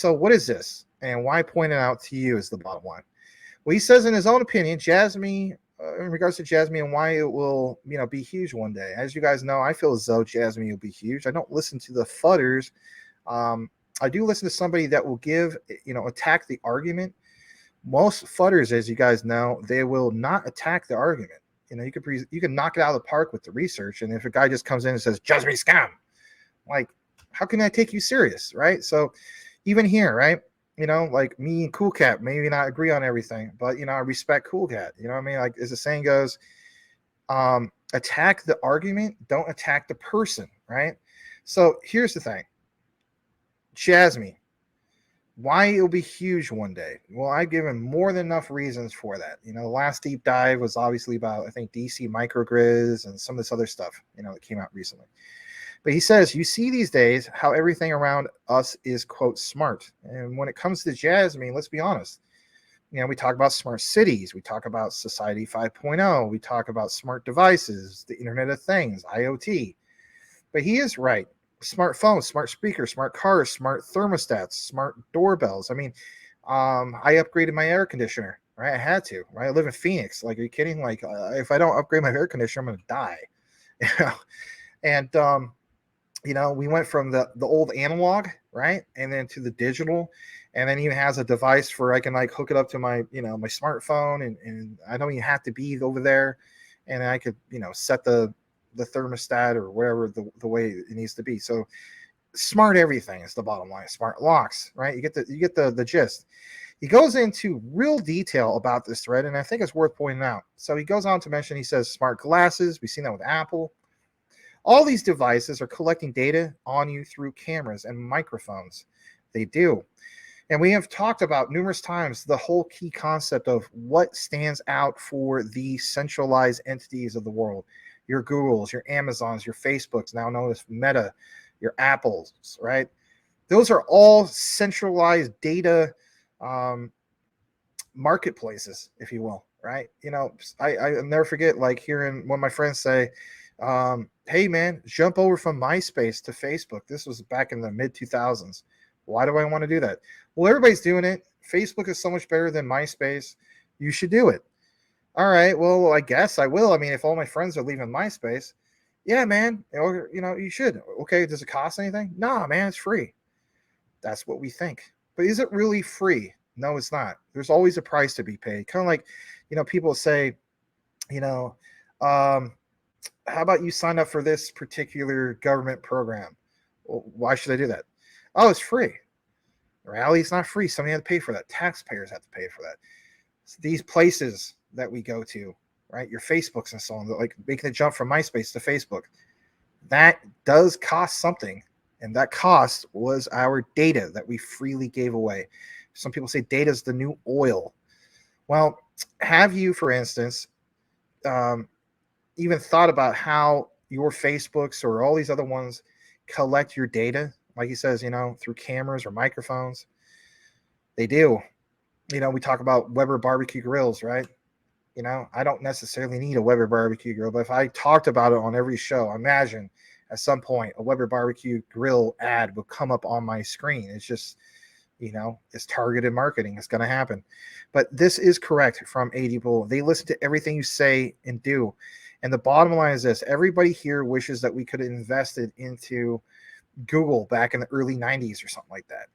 So what is this, and why point it out to you is the bottom line. Well, he says in his own opinion, Jasmy, in regards to Jasmy and why it will, be huge one day. As you guys know, I feel as though Jasmy will be huge. I don't listen to the fudders. I do listen to somebody that will attack the argument. Most fudders, as you guys know, they will not attack the argument. You can knock it out of the park with the research, and if a guy just comes in and says Jasmy scam, like, how can I take you serious, right? So even here, right? Like me and Cool Cat maybe not agree on everything, but I respect Cool Cat. You know what I mean? Like, as the saying goes, attack the argument, don't attack the person, right? So here's the thing. Jasmy, why it'll be huge one day. Well, I've given more than enough reasons for that. The last deep dive was obviously about, I think, DC microgrids and some of this other stuff, that came out recently. But he says, you see these days how everything around us is, quote, smart. And when it comes to Jasmy, let's be honest. We talk about smart cities. We talk about Society 5.0. We talk about smart devices, the Internet of Things, IoT. But he is right. Smartphones, smart speakers, smart cars, smart thermostats, smart doorbells. I mean, I upgraded my air conditioner, right? I had to, right? I live in Phoenix. Like, are you kidding? Like, if I don't upgrade my air conditioner, I'm going to die. And, we went from the old analog, right? And then to the digital. And then he has a device for I can like hook it up to my, my smartphone, and I don't even have to be over there. And I could, set the thermostat or whatever the way it needs to be. So smart everything is the bottom line. Smart locks, right? You get the gist. He goes into real detail about this thread, and I think it's worth pointing out. So he goes on to mention, he says smart glasses. We've seen that with Apple. All these devices are collecting data on you through cameras and microphones. They do. And we have talked about numerous times the whole key concept of what stands out for the centralized entities of the world. Your Googles, your Amazons, your Facebooks, now known as Meta, your Apples, right? Those are all centralized data marketplaces, if you will, right? I'll never forget, like, hearing one of my friends say, hey, man, jump over from MySpace to Facebook. This was back in the mid-2000s. Why do I want to do that? Well, everybody's doing it. Facebook is so much better than MySpace. You should do it. All right, well, I guess I will. I mean, if all my friends are leaving MySpace, yeah, man, you should. Okay, does it cost anything? Nah, man, it's free. That's what we think. But is it really free? No, it's not. There's always a price to be paid. Kind of like, people say, how about you sign up for this particular government program? Well, why should I do that? Oh, it's free. In reality, it's not free. Somebody had to pay for that. Taxpayers have to pay for that. So these places that we go to, right? Your Facebooks and so on, like making the jump from MySpace to Facebook, that does cost something. And that cost was our data that we freely gave away. Some people say data is the new oil. Well, have you, for instance, even thought about how your Facebooks or all these other ones collect your data? Like he says, through cameras or microphones. They do. We talk about Weber barbecue grills, right? I don't necessarily need a Weber barbecue grill, but if I talked about it on every show, imagine at some point a Weber barbecue grill ad will come up on my screen. It's just, it's targeted marketing. It's going to happen. But this is correct from 80 Bull. They listen to everything you say and do. And the bottom line is this. Everybody here wishes that we could have invested into Google back in the early 90s or something like that.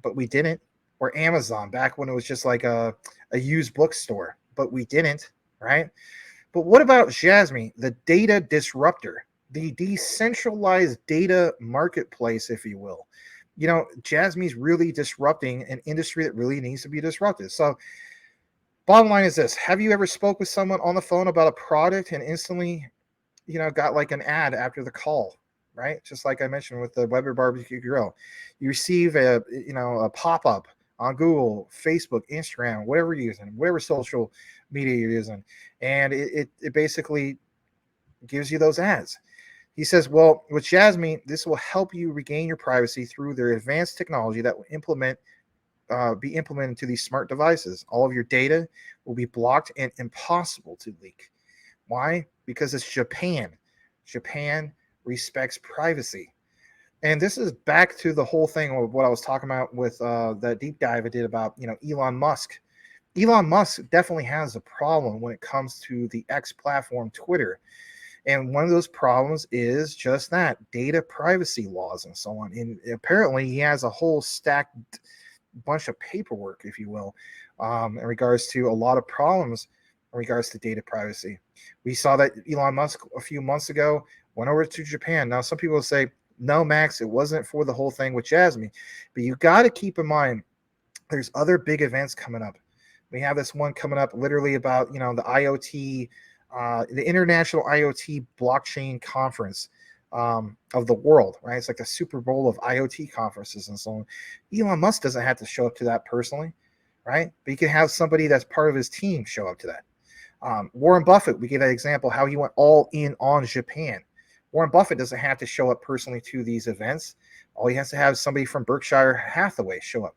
But we didn't. Or Amazon back when it was just like a used bookstore. But we didn't, right? But what about Jasmy, the data disruptor, the decentralized data marketplace, if you will? Jasmy's really disrupting an industry that really needs to be disrupted. So bottom line is this. Have you ever spoke with someone on the phone about a product and instantly, got like an ad after the call, right? Just like I mentioned with the Weber barbecue grill. You receive a pop-up on Google, Facebook, Instagram, whatever you're using, whatever social media you're using. And it basically gives you those ads. He says, well, with Jasmy, this will help you regain your privacy through their advanced technology that will be implemented into these smart devices. All of your data will be blocked and impossible to leak. Why? Because it's Japan. Japan respects privacy. And this is back to the whole thing of what I was talking about with that deep dive I did about, Elon Musk. Elon Musk definitely has a problem when it comes to the X platform, Twitter. And one of those problems is just that data privacy laws and so on. And apparently, he has a whole stacked bunch of paperwork, if you will, in regards to a lot of problems in regards to data privacy. We saw that Elon Musk a few months ago went over to Japan. Now, some people say, no, Max, it wasn't for the whole thing with Jasmy. But you got to keep in mind, there's other big events coming up. We have this one coming up literally about, the IoT, the International IoT Blockchain Conference of the world, right? It's like the Super Bowl of IoT conferences and so on. Elon Musk doesn't have to show up to that personally, right? But he can have somebody that's part of his team show up to that. Warren Buffett, we gave that example, how he went all in on Japan. Warren Buffett doesn't have to show up personally to these events. All he has to have somebody from Berkshire Hathaway show up.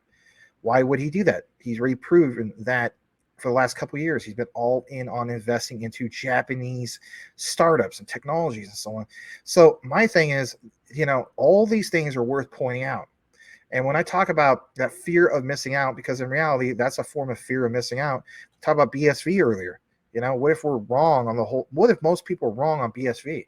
Why would he do that? He's already proven that for the last couple of years, he's been all in on investing into Japanese startups and technologies and so on. So my thing is, all these things are worth pointing out. And when I talk about that fear of missing out, because in reality, that's a form of fear of missing out. Talk about BSV earlier. What if we're wrong on the whole? What if most people are wrong on BSV?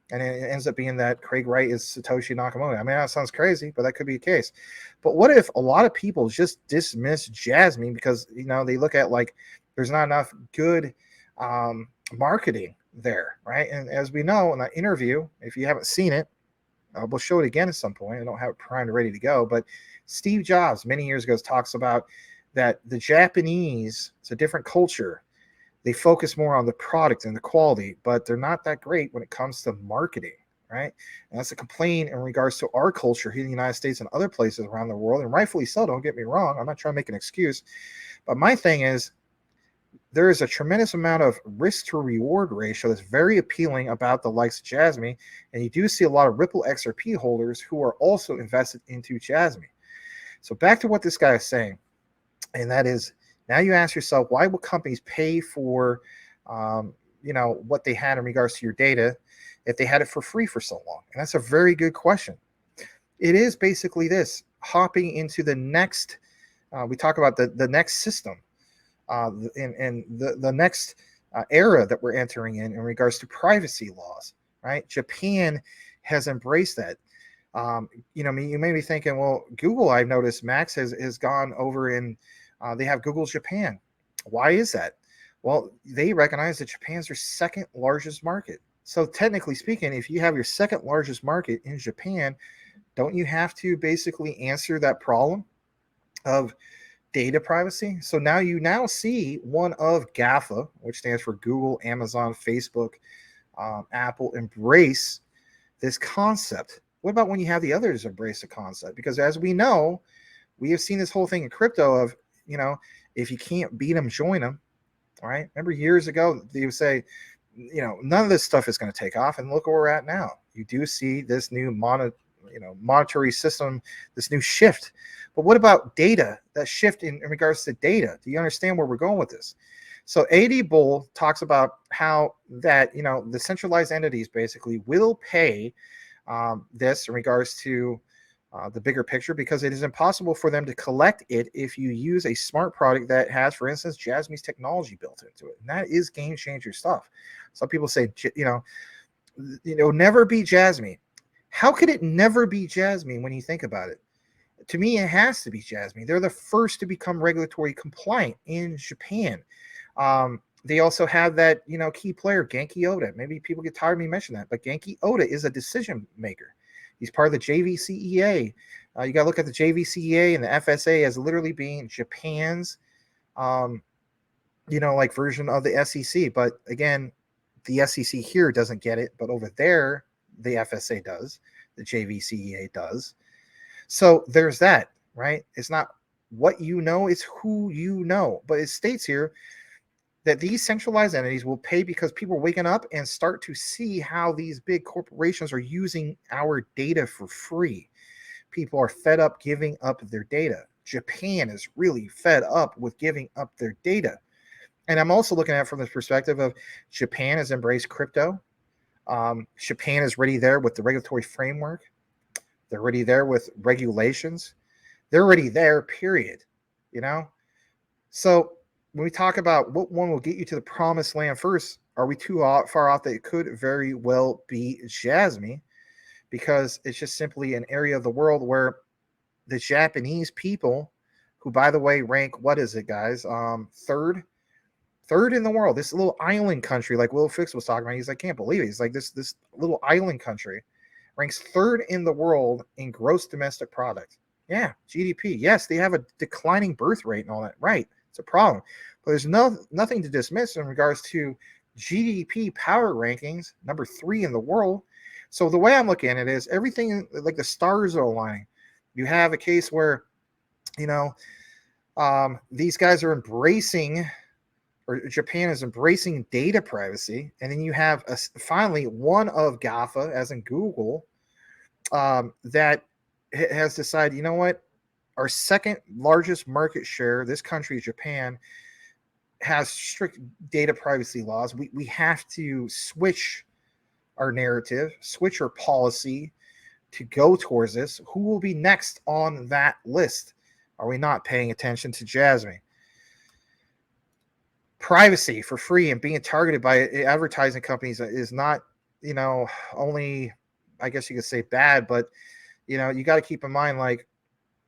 And it ends up being that Craig Wright is Satoshi Nakamoto. I mean, that sounds crazy, but that could be the case. But what if a lot of people just dismiss Jasmy because, they look at like there's not enough good marketing there, right? And as we know in that interview, if you haven't seen it, we'll show it again at some point. I don't have it primed ready to go. But Steve Jobs, many years ago, talks about that the Japanese, it's a different culture. They focus more on the product and the quality, but they're not that great when it comes to marketing, right? And that's a complaint in regards to our culture here in the United States and other places around the world, and rightfully so, don't get me wrong. I'm not trying to make an excuse. But my thing is, there is a tremendous amount of risk to reward ratio that's very appealing about the likes of Jasmy, and you do see a lot of Ripple XRP holders who are also invested into Jasmy. So back to what this guy is saying, and that is, now you ask yourself, why would companies pay for, what they had in regards to your data if they had it for free for so long? And that's a very good question. It is basically this, hopping into the next, we talk about the next system, and the next era that we're entering in regards to privacy laws, right? Japan has embraced that. You may be thinking, well, Google, I've noticed, Max, has gone over and they have Google Japan. Why is that? Well, they recognize that Japan's their second largest market. So technically speaking, if you have your second largest market in Japan, don't you have to basically answer that problem of data privacy? So now you see one of GAFA, which stands for Google, Amazon, Facebook, Apple, embrace this concept. What about when you have the others embrace the concept? Because as we know, we have seen this whole thing in crypto of, if you can't beat them, join them. All right. Remember years ago, they would say, none of this stuff is going to take off. And look where we're at now. You do see this new monetary system, this new shift. But what about data? That shift in regards to data? Do you understand where we're going with this? So AD Bull talks about how that, the centralized entities basically will pay this in regards to the bigger picture, because it is impossible for them to collect it if you use a smart product that has, for instance, Jasmy's technology built into it. And that is game changer stuff. Some people say, never be Jasmy. How could it never be Jasmy when you think about it? To me, it has to be Jasmy. They're the first to become regulatory compliant in Japan. They also have that, key player, Genki Oda. Maybe people get tired of me mentioning that, but Genki Oda is a decision maker. He's part of the JVCEA. You got to look at the JVCEA and the FSA as literally being Japan's, version of the SEC. But again, the SEC here doesn't get it, but over there, the FSA does, the JVCEA does. So there's that, right? It's not what you know, it's who you know. But it states here that these centralized entities will pay because people are waking up and start to see how these big corporations are using our data for free. People are fed up giving up their data. Japan is really fed up with giving up their data. And I'm also looking at it from the perspective of Japan has embraced crypto. Japan is ready there with the regulatory framework. They're already there with regulations. They're already there, period. You know? So when we talk about what one will get you to the promised land first, are we too far off that it could very well be Jasmy? Because it's just simply an area of the world where the Japanese people, who by the way rank, what is it, guys? Third in the world. This little island country, like Will Fix was talking about. He's like, can't believe it. He's like, this little island country ranks third in the world in gross domestic product. Yeah, GDP. Yes, they have a declining birth rate and all that. Right, it's a problem. But there's nothing to dismiss in regards to GDP power rankings, number 3 in the world. So the way I'm looking at it is everything, like the stars are aligning. You have a case where, these guys are embracing, or Japan is embracing data privacy. And then you have finally one of GAFA, as in Google, that has decided, you know what, our second largest market share, this country, Japan, has strict data privacy laws. We have to switch our narrative, switch our policy to go towards this. Who will be next on that list? Are we not paying attention to Jasmy? Privacy for free and being targeted by advertising companies is not, only, I guess you could say, bad, but you got to keep in mind, like,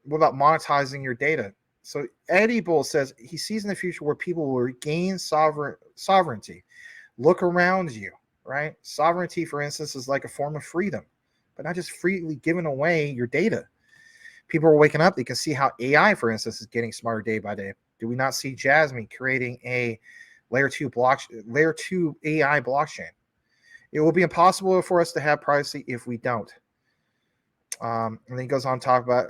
what about monetizing your data? So Eddie Bull says he sees in the future where people will regain sovereignty. Look around you, right? Sovereignty, for instance, is like a form of freedom, but not just freely giving away your data. People are waking up. They can see how AI, for instance, is getting smarter day by day. Do we not see Jasmy creating a layer 2 AI blockchain? It will be impossible for us to have privacy if we don't. And then he goes on to talk about,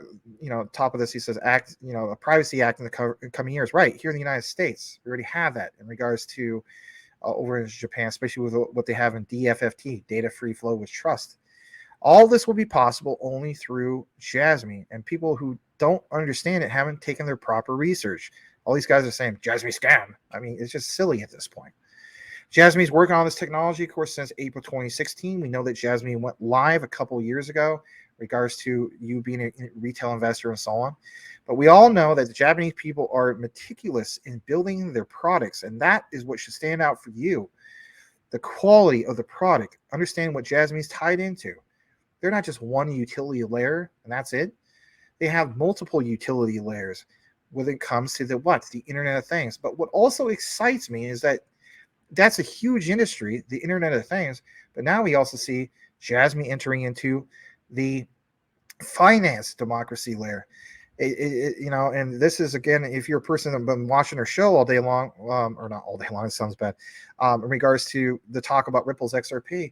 top of this, he says, a privacy act in the coming years. Right, here in the United States, we already have that in regards to over in Japan, especially with what they have in DFFT, data free flow with trust. All this will be possible only through Jasmy, and people who don't understand it haven't taken their proper research. All these guys are saying Jasmy scam. I mean, it's just silly at this point. Jasmy's working on this technology, of course, since April 2016. We know that Jasmy went live a couple years ago in regards to you being a retail investor and so on. But we all know that the Japanese people are meticulous in building their products, and that is what should stand out for you. The quality of the product, understand what Jasmy's tied into. They're not just one utility layer, and that's it. They have multiple utility layers when it comes to the Internet of Things. But what also excites me is that that's a huge industry, the Internet of Things. But now we also see Jasmy entering into the finance democracy layer. And this is, again, if you're a person that's been watching our show all day long, or not all day long, it sounds bad, in regards to the talk about Ripple's XRP,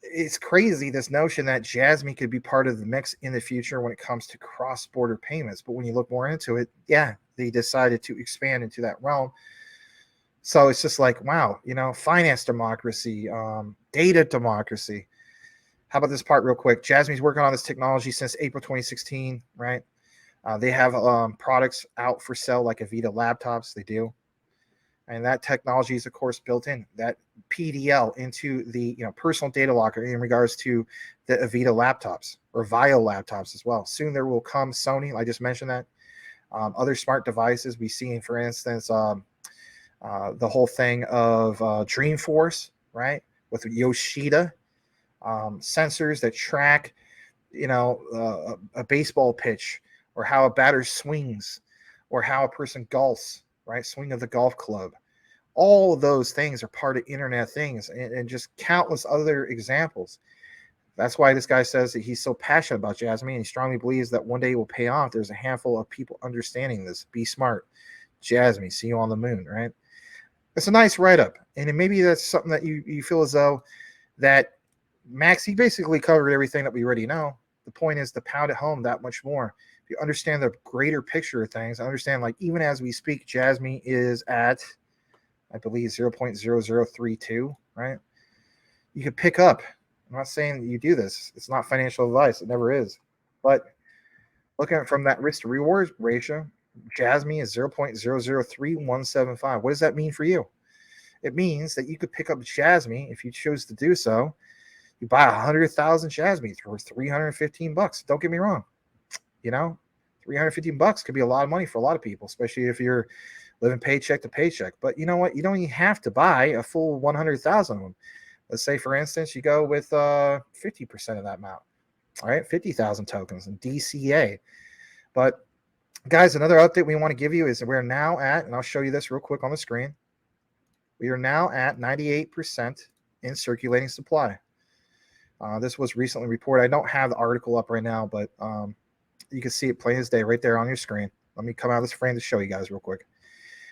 it's crazy, this notion that Jasmy could be part of the mix in the future when it comes to cross-border payments. But when you look more into it, yeah, they decided to expand into that realm. So it's just like, wow, finance democracy, data democracy. How about this part real quick? Jasmy's working on this technology since April 2016, right? They have products out for sale like Avita laptops. They do. And that technology is, of course, built in, that PDL, into the personal data locker in regards to the Avita laptops, or Vio laptops as well. Soon there will come Sony. I just mentioned that. Other smart devices. We see, for instance, the whole thing of Dreamforce, right, with Yoshida, sensors that track, a baseball pitch, or how a batter swings, or how a person golfs, right, swing of the golf club. All of those things are part of Internet of Things, and just countless other examples. That's why this guy says that he's so passionate about Jasmy, and he strongly believes that one day it will pay off. There's a handful of people understanding this. Be smart. Jasmy, see you on the moon, right? It's a nice write-up, and maybe that's something that you feel as though that Max, he basically covered everything that we already know. The point is to pound it home that much more. If you understand the greater picture of things, understand, like, even as we speak, Jasmy is at, I believe, 0.0032, right? You could pick up. I'm not saying that you do this. It's not financial advice. It never is. But looking at it from that risk to reward ratio, Jasmy is 0.003175. What does that mean for you? It means that you could pick up Jasmy if you choose to do so. You buy 100,000 Jasmy for $315. Don't get me wrong. 315 bucks could be a lot of money for a lot of people, especially if you're living paycheck to paycheck. But you know what? You don't even have to buy a full 100,000 of them. Let's say, for instance, you go with 50% of that amount. All right, 50,000 tokens in DCA. But guys, another update we want to give you is we're now at, and I'll show you this real quick on the screen. We are now at 98% in circulating supply. This was recently reported. I don't have the article up right now, but you can see it plain as day right there on your screen. Let me come out of this frame to show you guys real quick.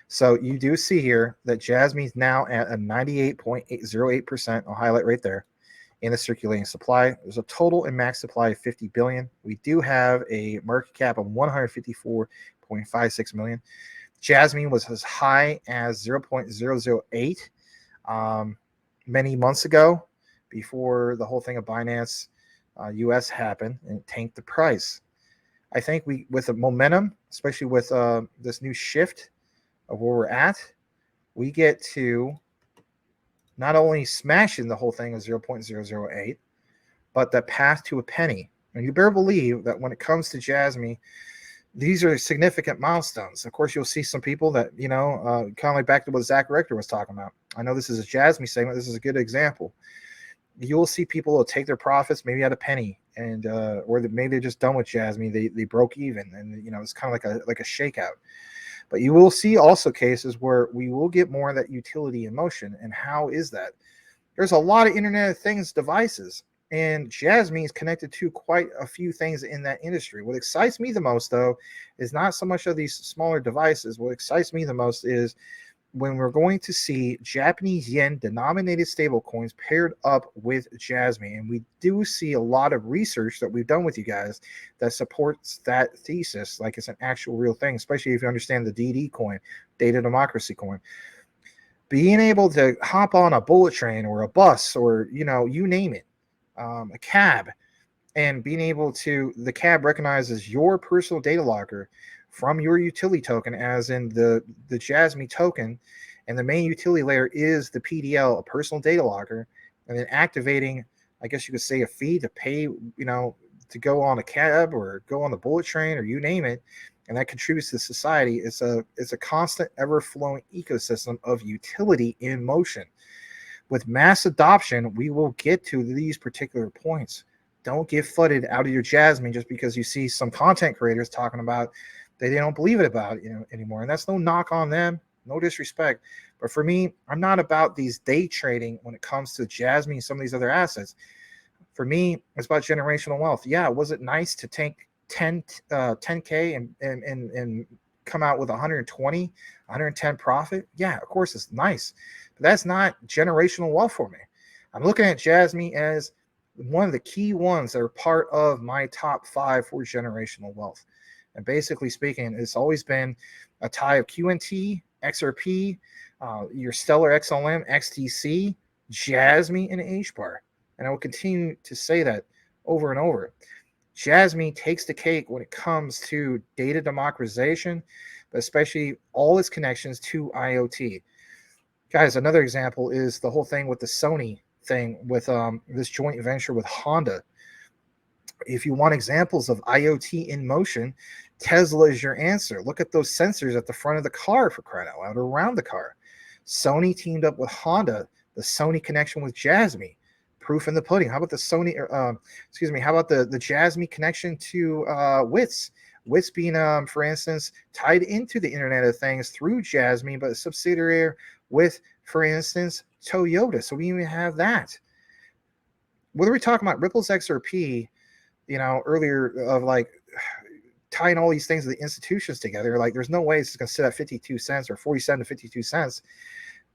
So you do see here that Jasmy is now at a 98.08%. I'll highlight right there in the circulating supply. There's a total in max supply of 50 billion. We do have a market cap of 154.56 million. Jasmy was as high as 0.008 many months ago, before the whole thing of Binance US happened and it tanked the price. I think with the momentum, especially with this new shift of where we're at, we get to not only smashing the whole thing of 0.008, but the path to a penny. And you better believe that when it comes to Jasmy, these are significant milestones. Of course, you'll see some people that, kind of like back to what Zach Rector was talking about. I know this is a Jasmy segment. This is a good example. You'll see people will take their profits maybe at a penny, and or maybe they're just done with Jasmy. They broke even, and it's kind of like a shakeout. But you will see also cases where we will get more of that utility in motion. And how is that? There's a lot of Internet of Things devices, and Jasmy is connected to quite a few things in that industry. What excites me the most, though, is not so much of these smaller devices. What excites me the most is when we're going to see Japanese yen denominated stablecoins paired up with Jasmy. And we do see a lot of research that we've done with you guys that supports that thesis, like it's an actual real thing, especially if you understand the DD coin, data democracy coin. Being able to hop on a bullet train or a bus or, you name it, a cab, and being able to, the cab recognizes your personal data locker from your utility token, as in the Jasmy token, and the main utility layer is the PDL, a personal data locker, and then activating, I guess you could say, a fee to pay, to go on a cab or go on the bullet train or you name it, and that contributes to society. It's a constant, ever-flowing ecosystem of utility in motion. With mass adoption, we will get to these particular points. Don't get flooded out of your Jasmy just because you see some content creators talking about they don't believe it about anymore. And that's no knock on them, no disrespect. But for me, I'm not about these day trading when it comes to Jasmy and some of these other assets. For me, it's about generational wealth. Yeah, was it nice to take 10K and come out with 120, 110 profit? Yeah, of course it's nice. But that's not generational wealth for me. I'm looking at Jasmy as one of the key ones that are part of my top 5 for generational wealth. And basically speaking, it's always been a tie of QNT, XRP, your Stellar XLM, XTC, Jasmy, and HBAR. And I will continue to say that over and over. Jasmy takes the cake when it comes to data democratization, but especially all its connections to IoT. Guys, another example is the whole thing with the Sony thing with this joint venture with Honda. If you want examples of IoT in motion, Tesla is your answer. Look at those sensors at the front of the car, for crying out loud, or around the car. Sony teamed up with Honda, the Sony connection with Jasmy. Proof in the pudding. How about the how about the Jasmy connection to WITS? WITS being, for instance, tied into the Internet of Things through Jasmy, but a subsidiary with, for instance, Toyota. So we even have that. Whether we're talking about Ripple's XRP, earlier, of like tying all these things of the institutions together, like there's no way it's going to sit at 52 cents or 47 to 52 cents.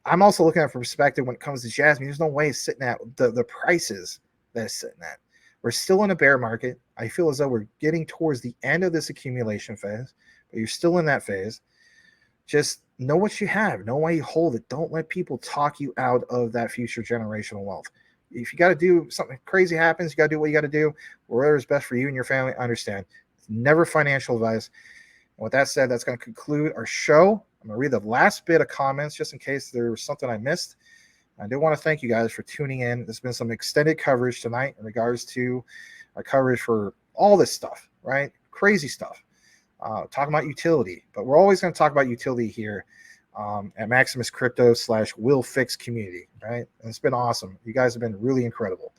I'm also looking at it from perspective when it comes to Jasmy. There's no way it's sitting at the prices that it's sitting at. We're still in a bear market. I feel as though we're getting towards the end of this accumulation phase, but you're still in that phase. Just know what you have. Know why you hold it. Don't let people talk you out of that future generational wealth. If you got to do something crazy happens, you got to do what you got to do. Whatever is best for you and your family, I understand. It's never financial advice. And with that said, that's going to conclude our show. I'm going to read the last bit of comments just in case there was something I missed. I do want to thank you guys for tuning in. There's been some extended coverage tonight in regards to our coverage for all this stuff, right? Crazy stuff. Talking about utility, but we're always going to talk about utility here at Maximus Crypto / Will Fix community, right? And it's been awesome. You guys have been really incredible.